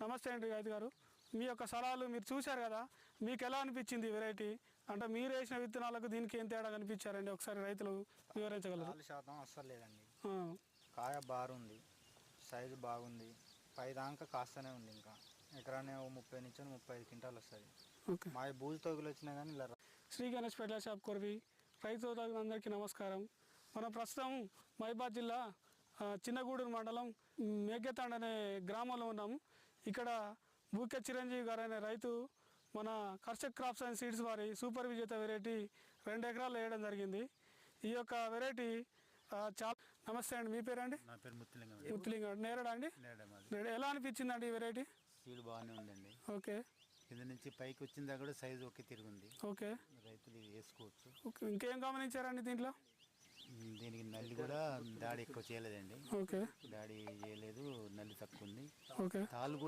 నమస్తే అండి రైతు గారు, మీ యొక్క సలహాలు మీరు చూశారు కదా, మీకు ఎలా అనిపించింది వెరైటీ? అంటే మీరు వేసిన విత్తనాలకు దీనికి ఏం తేడా కనిపించారండి? ఒకసారి రైతులు వివరించగలరు? 4% అస్సలు లేదండి. కాయ బారుంది, సైజు బాగుంది, పై దాకా కాస్తూనే ఉంది. ఇంకా ఎకరానే 30 నుంచి 35 క్వింటాలు వస్తుంది. ఓకే, మా బూజు తోగులు వచ్చినా కానీ ఇలా. శ్రీ గణేష్ ఫెర్టిలైజర్ షాప్ కొరవి రైతు సోదరులందరికీ నమస్కారం. మనం ప్రస్తుతం మహిబాద్ జిల్లా చిన్నగూడూరు మండలం మేఘతాండ్ అనే గ్రామంలో ఉన్నాము. ఇక్కడ బూకె చిరంజీవి గారు అనే రైతు మన కర్షక్ క్రాప్స్ అండ్ సీడ్స్ వారి సూపర్ విజేత వెరైటీ 2 ఎకరాలు వేయడం జరిగింది. ఈ యొక్క వెరైటీ చాలా. నమస్తే అండి, మీ పేరండి? నా పేరు ముత్తులింగం. ముత్తులింగం. నేరడా అండి? నేరడా. ఎలా అనిపించింది అండి ఈ వెరైటీ? సీడ్ బాగానే ఉందండి. ఓకే, కింద నుంచి పైకి వచ్చిందా కూడా సైజు ఒకే తిరిగింది. ఓకే, రైతులు వేసుకోవచ్చు. ఓకే. ఇంకేం గమనించారండి దీంట్లో? దీనికి నల్లి కూడా దాడి ఎక్కువ చేయలేదండి. ఓకే, దాడి చేయలేదు, నల్లి తక్కువ ఉంది. ఓకే. తాళ్ళు